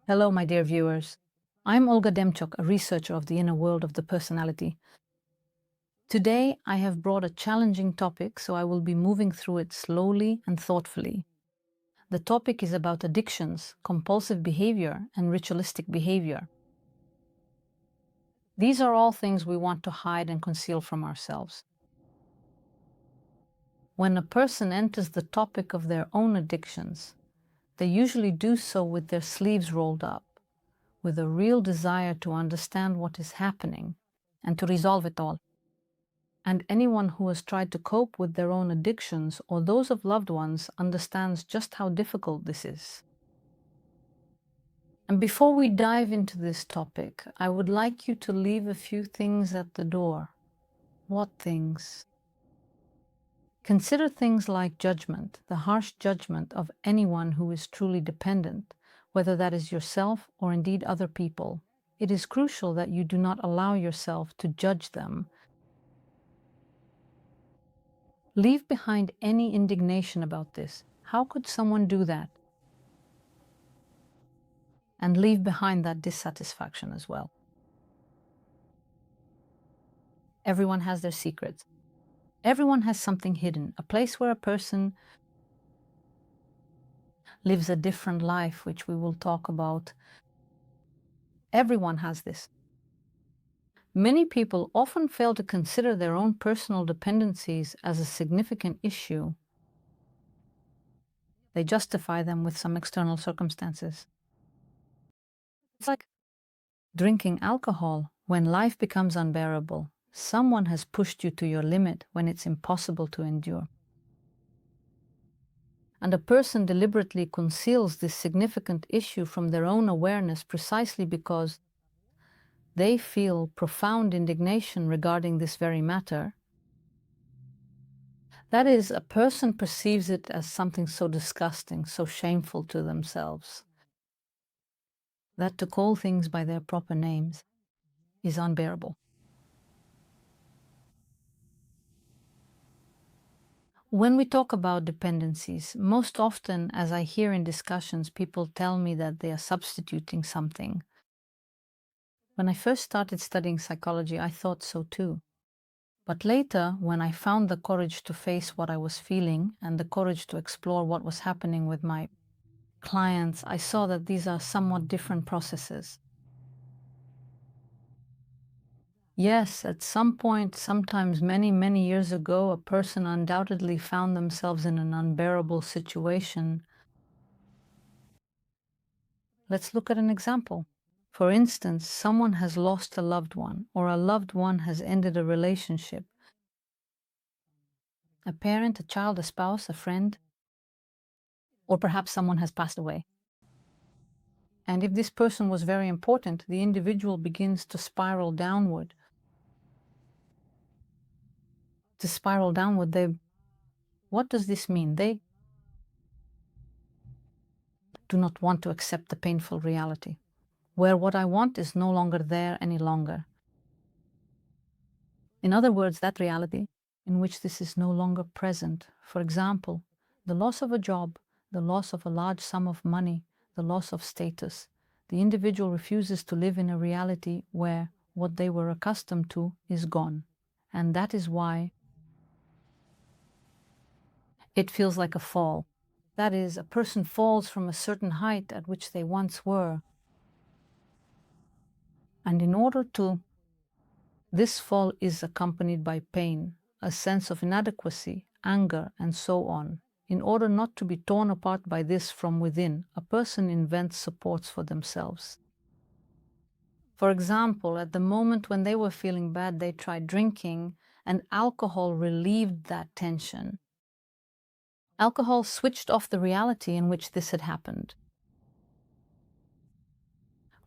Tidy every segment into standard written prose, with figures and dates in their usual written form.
Hello, my dear viewers. I'm Olga Demchuk, a researcher of the inner world of the personality. Today, I have brought a challenging topic, so I will be moving through it slowly and thoughtfully. The topic is about addictions, compulsive behavior, and ritualistic behavior. These are all things we want to hide and conceal from ourselves. When a person enters the topic of their own addictions, they usually do so with their sleeves rolled up, with a real desire to understand what is happening and to resolve it all. And anyone who has tried to cope with their own addictions or those of loved ones understands just how difficult this is. And before we dive into this topic, I would like you to leave a few things at the door. What things? Consider things like judgment, the harsh judgment of anyone who is truly dependent, whether that is yourself or indeed other people. It is crucial that you do not allow yourself to judge them. Leave behind any indignation about this. How could someone do that? And leave behind that dissatisfaction as well. Everyone has their secrets. Everyone has something hidden, a place where a person lives a different life, which we will talk about. Everyone has this. Many people often fail to consider their own personal dependencies as a significant issue. They justify them with some external circumstances. It's like drinking alcohol. When life becomes unbearable, someone has pushed you to your limit when it's impossible to endure. And a person deliberately conceals this significant issue from their own awareness precisely because they feel profound indignation regarding this very matter. That is, a person perceives it as something so disgusting, so shameful to themselves, that to call things by their proper names is unbearable. When we talk about dependencies, most often, as I hear in discussions, people tell me that they are substituting something. When I first started studying psychology, I thought so too. But later, when I found the courage to face what I was feeling and the courage to explore what was happening with my clients, I saw that these are somewhat different processes. Yes, at some point, sometimes many, many years ago, a person undoubtedly found themselves in an unbearable situation. Let's look at an example. For instance, someone has lost a loved one, or a loved one has ended a relationship. A parent, a child, a spouse, a friend, or perhaps someone has passed away. And if this person was very important, the individual begins to spiral downward. What does this mean? They do not want to accept the painful reality, where what I want is no longer there any longer. In other words, that reality in which this is no longer present. For example, the loss of a job, the loss of a large sum of money, the loss of status. The individual refuses to live in a reality where what they were accustomed to is gone. And that is why it feels like a fall. That is, a person falls from a certain height at which they once were. And in order to, this fall is accompanied by pain, a sense of inadequacy, anger, and so on. In order not to be torn apart by this from within, a person invents supports for themselves. For example, at the moment when they were feeling bad, they tried drinking, and alcohol relieved that tension. Alcohol switched off the reality in which this had happened.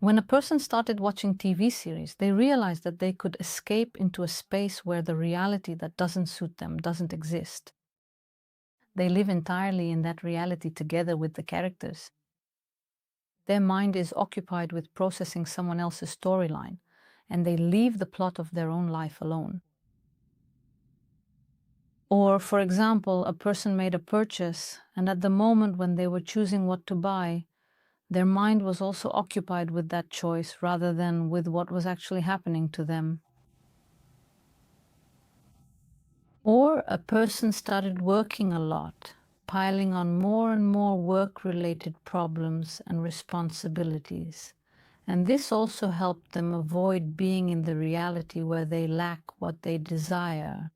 When a person started watching TV series, they realized that they could escape into a space where the reality that doesn't suit them doesn't exist. They live entirely in that reality together with the characters. Their mind is occupied with processing someone else's storyline, and they leave the plot of their own life alone. Or, for example, a person made a purchase, and at the moment when they were choosing what to buy, Their mind was also occupied with that choice rather than with what was actually happening to them. Or a person started working a lot, piling on more and more work-related problems and responsibilities. And this also helped them avoid being in the reality where they lack what they desire.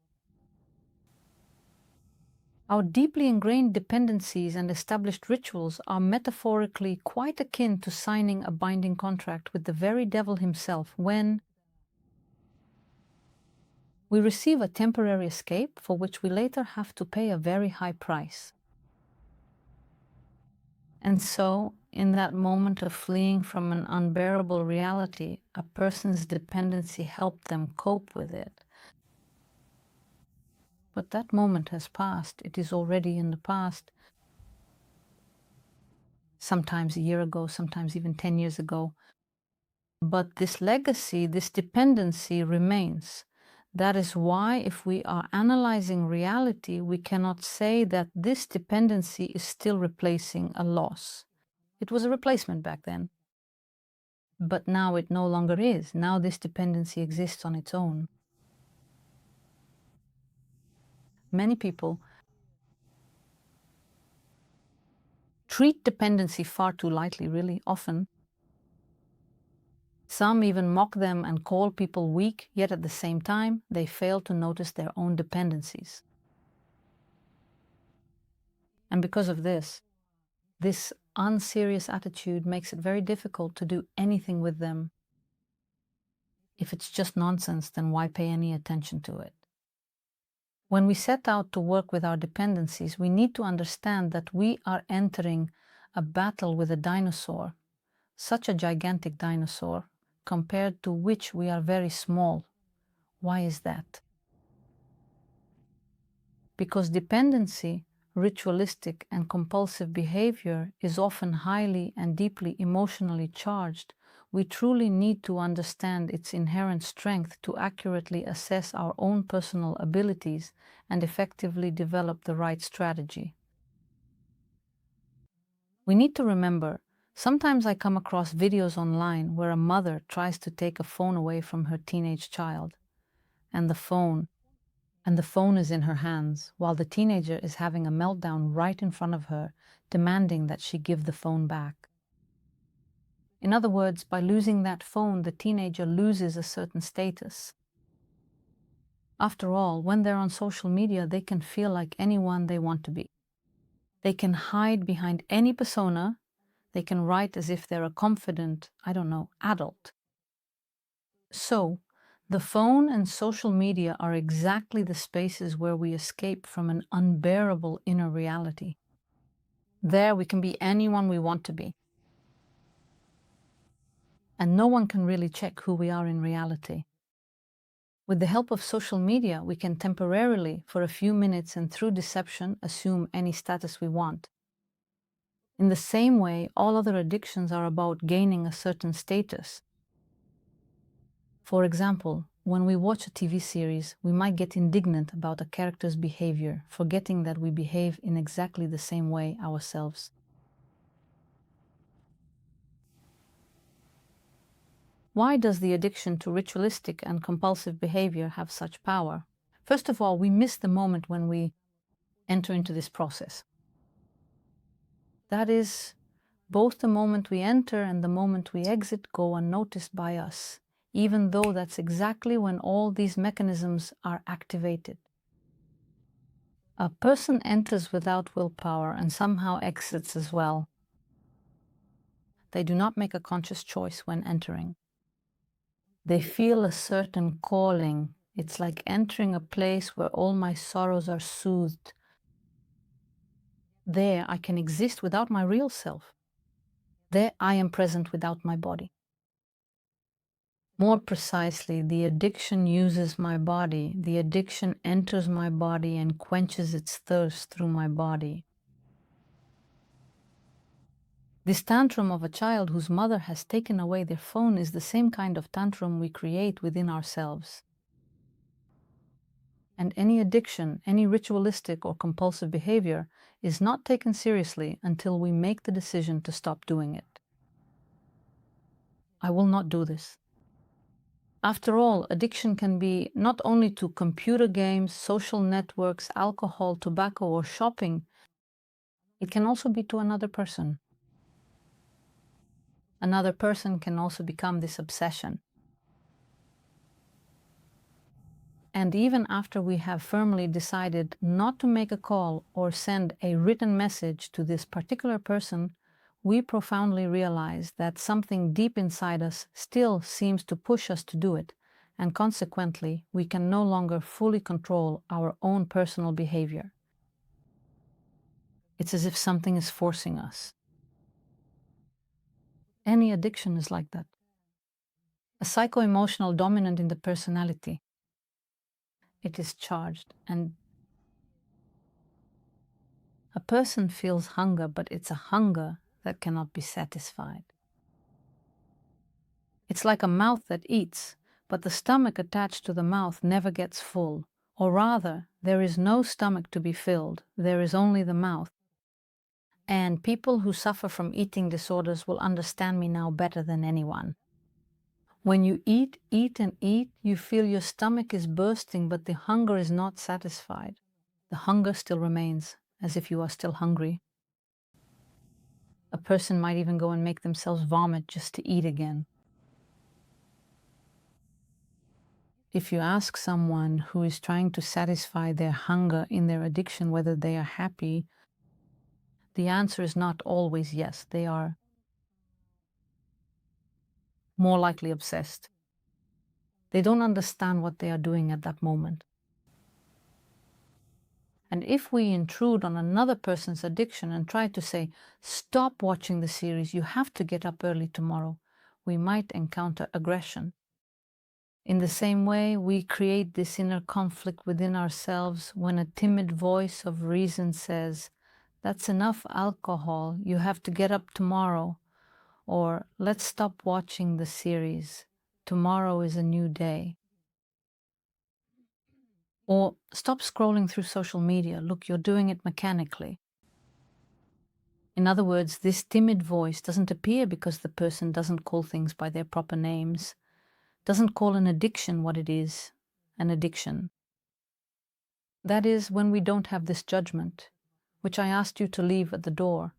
Our deeply ingrained dependencies and established rituals are metaphorically quite akin to signing a binding contract with the very devil himself when we receive a temporary escape for which we later have to pay a very high price. And so, in that moment of fleeing from an unbearable reality, a person's dependency helped them cope with it. But that moment has passed. It is already in the past. Sometimes a year ago, sometimes even 10 years ago. But this legacy, this dependency remains. That is why, if we are analyzing reality, we cannot say that this dependency is still replacing a loss. It was a replacement back then. But now it no longer is. Now this dependency exists on its own. Many people treat dependency far too lightly, really, often. Some even mock them and call people weak, yet at the same time, they fail to notice their own dependencies. And because of this unserious attitude makes it very difficult to do anything with them. If it's just nonsense, then why pay any attention to it? When we set out to work with our dependencies, we need to understand that we are entering a battle with a dinosaur, such a gigantic dinosaur, compared to which we are very small. Why is that? Because dependency, ritualistic and compulsive behavior is often highly and deeply emotionally charged. We truly need to understand its inherent strength to accurately assess our own personal abilities and effectively develop the right strategy. We need to remember, sometimes I come across videos online where a mother tries to take a phone away from her teenage child, and the phone is in her hands, while the teenager is having a meltdown right in front of her, demanding that she give the phone back. In other words, by losing that phone, the teenager loses a certain status. After all, when they're on social media, they can feel like anyone they want to be. They can hide behind any persona. They can write as if they're a confident, adult. So, the phone and social media are exactly the spaces where we escape from an unbearable inner reality. There we can be anyone we want to be. And no one can really check who we are in reality. With the help of social media, we can temporarily, for a few minutes and through deception, assume any status we want. In the same way, all other addictions are about gaining a certain status. For example, when we watch a TV series, we might get indignant about a character's behavior, forgetting that we behave in exactly the same way ourselves. Why does the addiction to ritualistic and compulsive behavior have such power? First of all, we miss the moment when we enter into this process. That is, both the moment we enter and the moment we exit go unnoticed by us, even though that's exactly when all these mechanisms are activated. A person enters without willpower and somehow exits as well. They do not make a conscious choice when entering. They feel a certain calling. It's like entering a place where all my sorrows are soothed. There I can exist without my real self. There I am present without my body. More precisely, the addiction uses my body. The addiction enters my body and quenches its thirst through my body. This tantrum of a child whose mother has taken away their phone is the same kind of tantrum we create within ourselves. And any addiction, any ritualistic or compulsive behavior is not taken seriously until we make the decision to stop doing it. I will not do this. After all, addiction can be not only to computer games, social networks, alcohol, tobacco, or shopping, it can also be to another person. Another person can also become this obsession. And even after we have firmly decided not to make a call or send a written message to this particular person, we profoundly realize that something deep inside us still seems to push us to do it, and consequently, we can no longer fully control our own personal behavior. It's as if something is forcing us. Any addiction is like that. A psycho-emotional dominant in the personality. It is charged, and a person feels hunger, but it's a hunger that cannot be satisfied. It's like a mouth that eats, but the stomach attached to the mouth never gets full. Or rather, there is no stomach to be filled, there is only the mouth. And people who suffer from eating disorders will understand me now better than anyone. When you eat and eat, you feel your stomach is bursting, but the hunger is not satisfied. The hunger still remains, as if you are still hungry. A person might even go and make themselves vomit just to eat again. If you ask someone who is trying to satisfy their hunger in their addiction whether they are happy, the answer is not always yes. They are more likely obsessed. They don't understand what they are doing at that moment. And if we intrude on another person's addiction and try to say, stop watching the series, you have to get up early tomorrow, we might encounter aggression. In the same way, we create this inner conflict within ourselves when a timid voice of reason says, that's enough alcohol, you have to get up tomorrow, or let's stop watching the series, tomorrow is a new day. Or stop scrolling through social media, look, you're doing it mechanically. In other words, this timid voice doesn't appear because the person doesn't call things by their proper names, doesn't call an addiction what it is, an addiction. That is, when we don't have this judgment, which I asked you to leave at the door,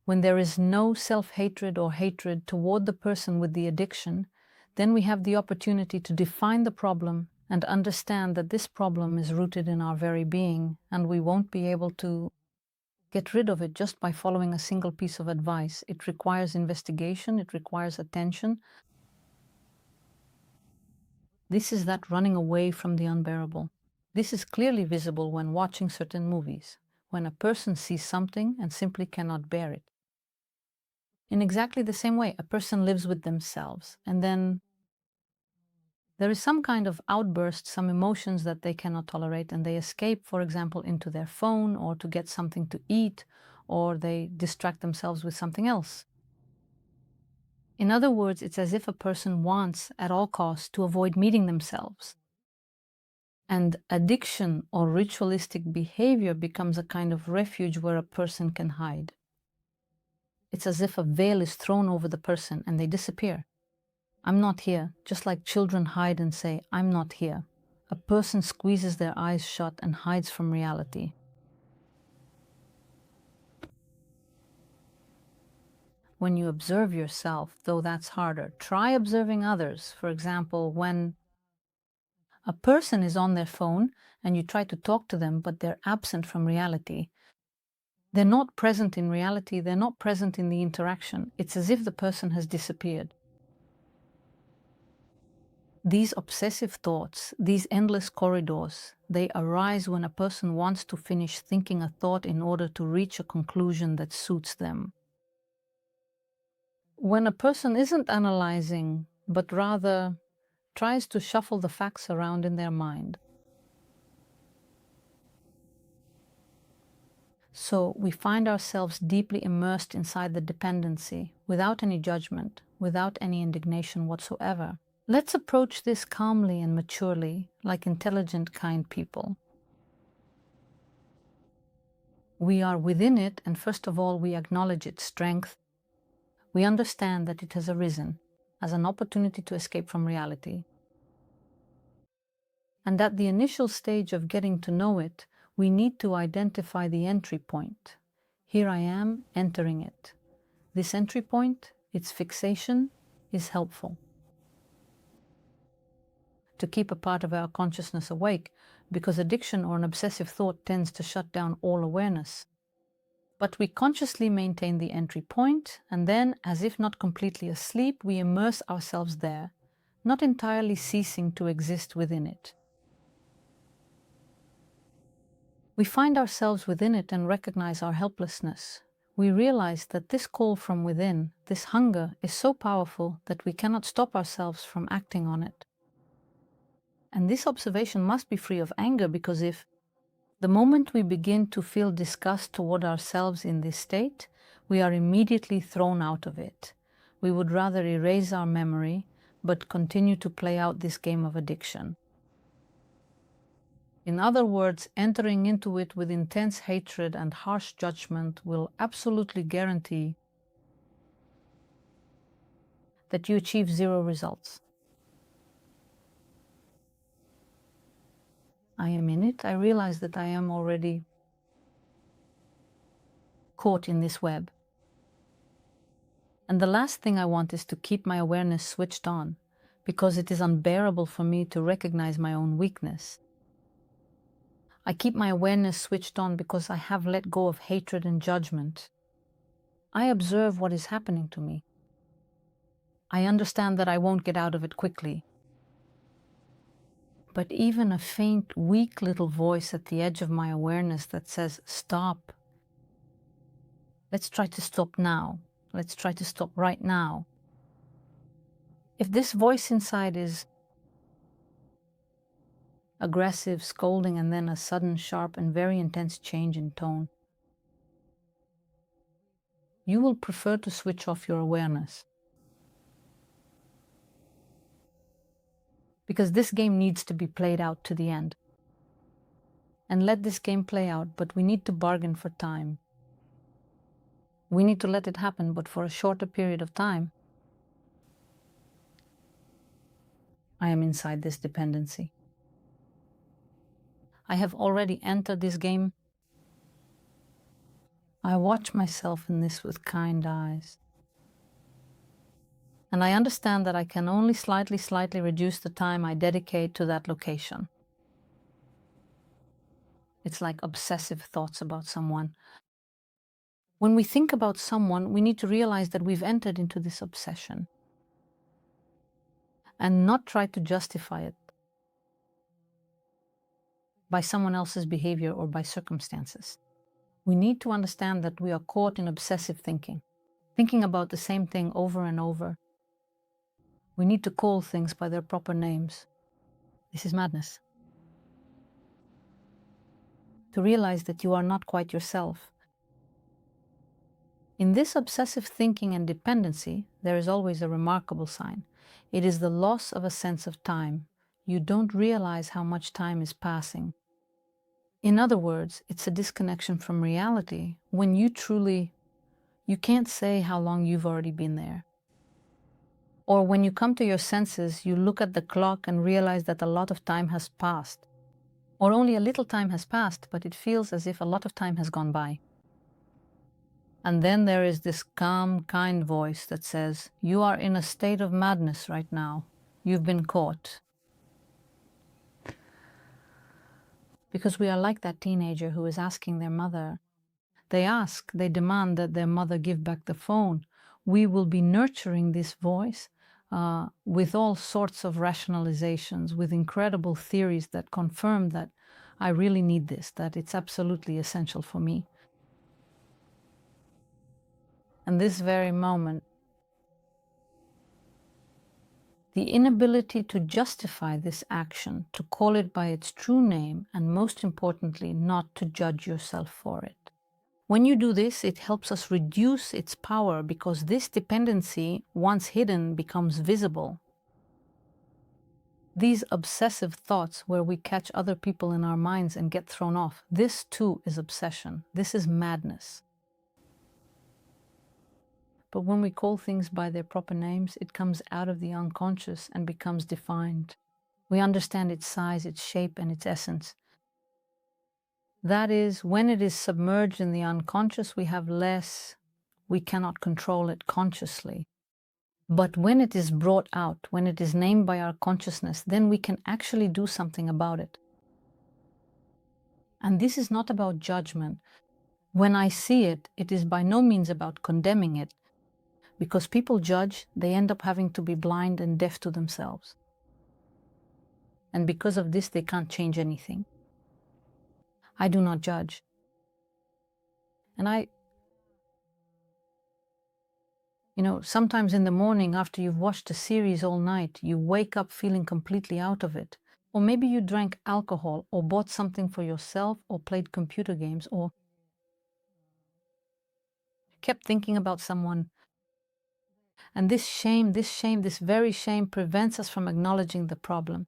when there is no self-hatred or hatred toward the person with the addiction, then we have the opportunity to define the problem and understand that this problem is rooted in our very being, and we won't be able to get rid of it just by following a single piece of advice. It requires investigation, it requires attention. This is that running away from the unbearable. This is clearly visible when watching certain movies, when a person sees something and simply cannot bear it. In exactly the same way, a person lives with themselves, and then there is some kind of outburst, some emotions that they cannot tolerate, and they escape, for example, into their phone or to get something to eat, or they distract themselves with something else. In other words, it's as if a person wants, at all costs, to avoid meeting themselves. And addiction or ritualistic behavior becomes a kind of refuge where a person can hide. It's as if a veil is thrown over the person and they disappear. I'm not here, just like children hide and say, I'm not here. A person squeezes their eyes shut and hides from reality. When you observe yourself, though that's harder, try observing others. For example, when a person is on their phone and you try to talk to them, but they're absent from reality. They're not present in reality, they're not present in the interaction. It's as if the person has disappeared. These obsessive thoughts, these endless corridors, they arise when a person wants to finish thinking a thought in order to reach a conclusion that suits them. When a person isn't analyzing, but rather tries to shuffle the facts around in their mind. So we find ourselves deeply immersed inside the dependency, without any judgment, without any indignation whatsoever. Let's approach this calmly and maturely, like intelligent, kind people. We are within it, and first of all, we acknowledge its strength. We understand that it has arisen, as an opportunity to escape from reality. And at the initial stage of getting to know it, we need to identify the entry point. Here I am entering it. This entry point, its fixation, is helpful to keep a part of our consciousness awake, because addiction or an obsessive thought tends to shut down all awareness. But we consciously maintain the entry point, and then, as if not completely asleep, we immerse ourselves there, not entirely ceasing to exist within it. We find ourselves within it and recognize our helplessness. We realize that this call from within, this hunger, is so powerful that we cannot stop ourselves from acting on it. And this observation must be free of anger, because if the moment we begin to feel disgust toward ourselves in this state, we are immediately thrown out of it. We would rather erase our memory, but continue to play out this game of addiction. In other words, entering into it with intense hatred and harsh judgment will absolutely guarantee that you achieve zero results. I am in it. I realize that I am already caught in this web. And the last thing I want is to keep my awareness switched on, because it is unbearable for me to recognize my own weakness. I keep my awareness switched on because I have let go of hatred and judgment. I observe what is happening to me. I understand that I won't get out of it quickly. But even a faint, weak little voice at the edge of my awareness that says, stop. Let's try to stop now. Let's try to stop right now. If this voice inside is aggressive, scolding, and then a sudden, sharp, and very intense change in tone, you will prefer to switch off your awareness. Because this game needs to be played out to the end. And let this game play out, but we need to bargain for time. We need to let it happen, but for a shorter period of time. I am inside this dependency. I have already entered this game. I watch myself in this with kind eyes. And I understand that I can only slightly reduce the time I dedicate to that location. It's like obsessive thoughts about someone. When we think about someone, we need to realize that we've entered into this obsession and not try to justify it by someone else's behavior or by circumstances. We need to understand that we are caught in obsessive thinking about the same thing over and over. We need to call things by their proper names. This is madness. To realize that you are not quite yourself. In this obsessive thinking and dependency, there is always a remarkable sign. It is the loss of a sense of time. You don't realize how much time is passing. In other words, it's a disconnection from reality when you can't say how long you've already been there. Or when you come to your senses, you look at the clock and realize that a lot of time has passed. Or only a little time has passed, but it feels as if a lot of time has gone by. And then there is this calm, kind voice that says, you are in a state of madness right now. You've been caught. Because we are like that teenager who is asking their mother. They demand that their mother give back the phone. We will be nurturing this voice with all sorts of rationalizations, with incredible theories that confirm that I really need this, that it's absolutely essential for me. And this very moment, the inability to justify this action, to call it by its true name, and most importantly, not to judge yourself for it. When you do this, it helps us reduce its power, because this dependency, once hidden, becomes visible. These obsessive thoughts where we catch other people in our minds and get thrown off, this too is obsession. This is madness. But when we call things by their proper names, it comes out of the unconscious and becomes defined. We understand its size, its shape, and its essence. That is, when it is submerged in the unconscious, we have less, we cannot control it consciously. But when it is brought out, when it is named by our consciousness, then we can actually do something about it. And this is not about judgment. When I see it, it is by no means about condemning it. Because people judge, they end up having to be blind and deaf to themselves. And because of this, they can't change anything. I do not judge. And sometimes in the morning after you've watched a series all night, you wake up feeling completely out of it. Or maybe you drank alcohol or bought something for yourself or played computer games or kept thinking about someone. And this very shame prevents us from acknowledging the problem.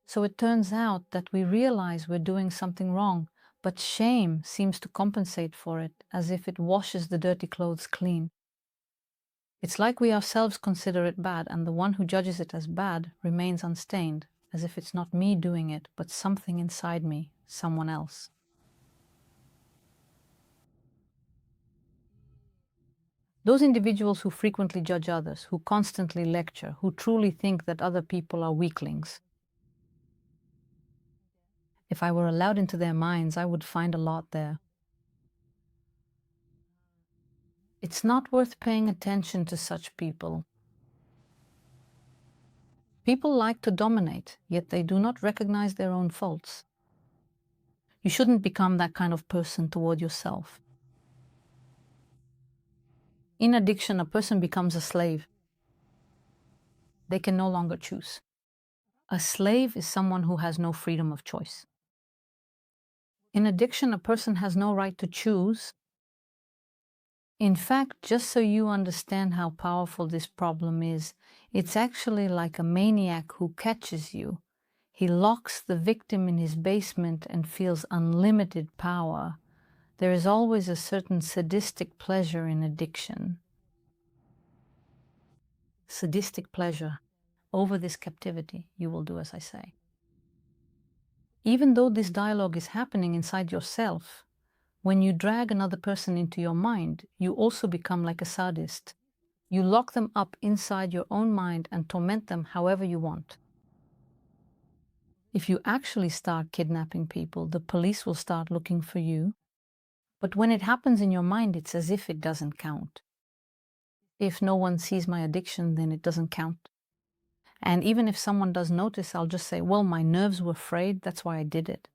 So it turns out that we realize we're doing something wrong, but shame seems to compensate for it as if it washes the dirty clothes clean. It's like we ourselves consider it bad, and the one who judges it as bad remains unstained, as if it's not me doing it, but something inside me, someone else. Those individuals who frequently judge others, who constantly lecture, who truly think that other people are weaklings. If I were allowed into their minds, I would find a lot there. It's not worth paying attention to such people. People like to dominate, yet they do not recognize their own faults. You shouldn't become that kind of person toward yourself. In addiction, a person becomes a slave. They can no longer choose. A slave is someone who has no freedom of choice. In addiction, a person has no right to choose. In fact, just so you understand how powerful this problem is, it's actually like a maniac who catches you. He locks the victim in his basement and feels unlimited power. There is always a certain sadistic pleasure in addiction. Sadistic pleasure. Over this captivity, you will do as I say. Even though this dialogue is happening inside yourself, when you drag another person into your mind, you also become like a sadist. You lock them up inside your own mind and torment them however you want. If you actually start kidnapping people, the police will start looking for you. But when it happens in your mind, it's as if it doesn't count. If no one sees my addiction, then it doesn't count. And even if someone does notice, I'll just say, well, my nerves were frayed, that's why I did it.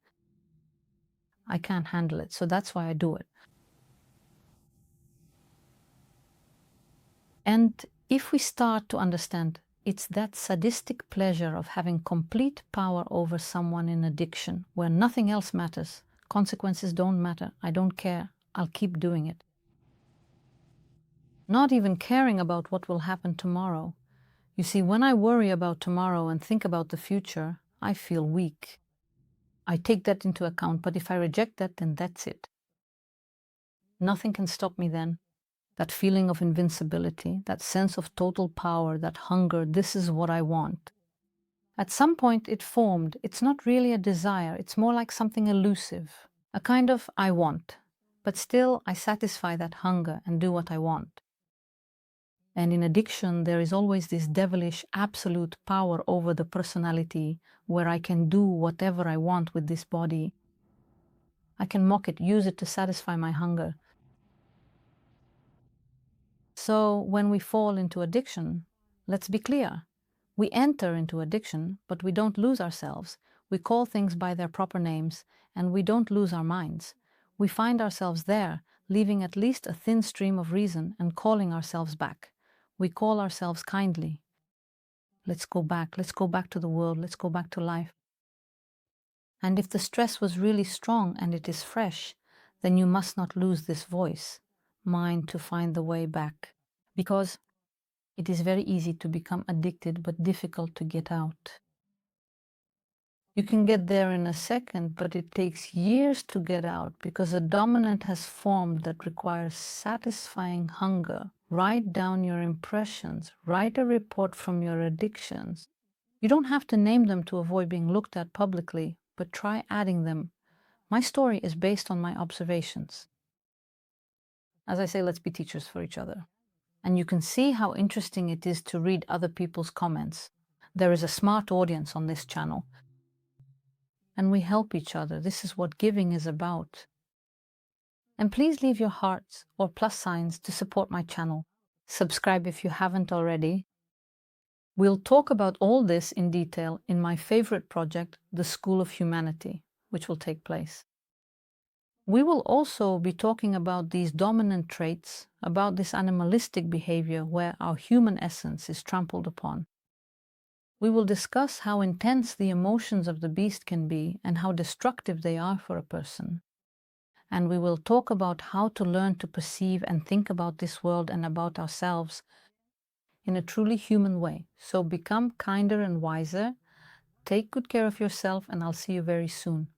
I can't handle it, so that's why I do it. And if we start to understand, it's that sadistic pleasure of having complete power over someone in addiction, where nothing else matters. Consequences don't matter. I don't care. I'll keep doing it. Not even caring about what will happen tomorrow. You see, when I worry about tomorrow and think about the future, I feel weak. I take that into account, but if I reject that, then that's it. Nothing can stop me then. That feeling of invincibility, that sense of total power, that hunger, this is what I want. At some point it formed. It's not really a desire, it's more like something elusive, a kind of I want, but still I satisfy that hunger and do what I want. And in addiction, there is always this devilish absolute power over the personality where I can do whatever I want with this body. I can mock it, use it to satisfy my hunger. So when we fall into addiction, let's be clear. We enter into addiction, but we don't lose ourselves. We call things by their proper names, and we don't lose our minds. We find ourselves there, leaving at least a thin stream of reason and calling ourselves back. We call ourselves kindly. Let's go back to the world, let's go back to life. And if the stress was really strong and it is fresh, then you must not lose this voice, mine, to find the way back. Because it is very easy to become addicted, but difficult to get out. You can get there in a second, but it takes years to get out because a dominant has formed that requires satisfying hunger. Write down your impressions. Write a report from your addictions. You don't have to name them to avoid being looked at publicly, but try adding them. My story is based on my observations. As I say, let's be teachers for each other. And you can see how interesting it is to read other people's comments. There is a smart audience on this channel. And we help each other. This is what giving is about. And please leave your hearts or plus signs to support my channel. Subscribe if you haven't already. We'll talk about all this in detail in my favorite project, The School of Humanity, which will take place. We will also be talking about these dominant traits, about this animalistic behavior where our human essence is trampled upon. We will discuss how intense the emotions of the beast can be and how destructive they are for a person. And we will talk about how to learn to perceive and think about this world and about ourselves in a truly human way. So become kinder and wiser. Take good care of yourself, and I'll see you very soon.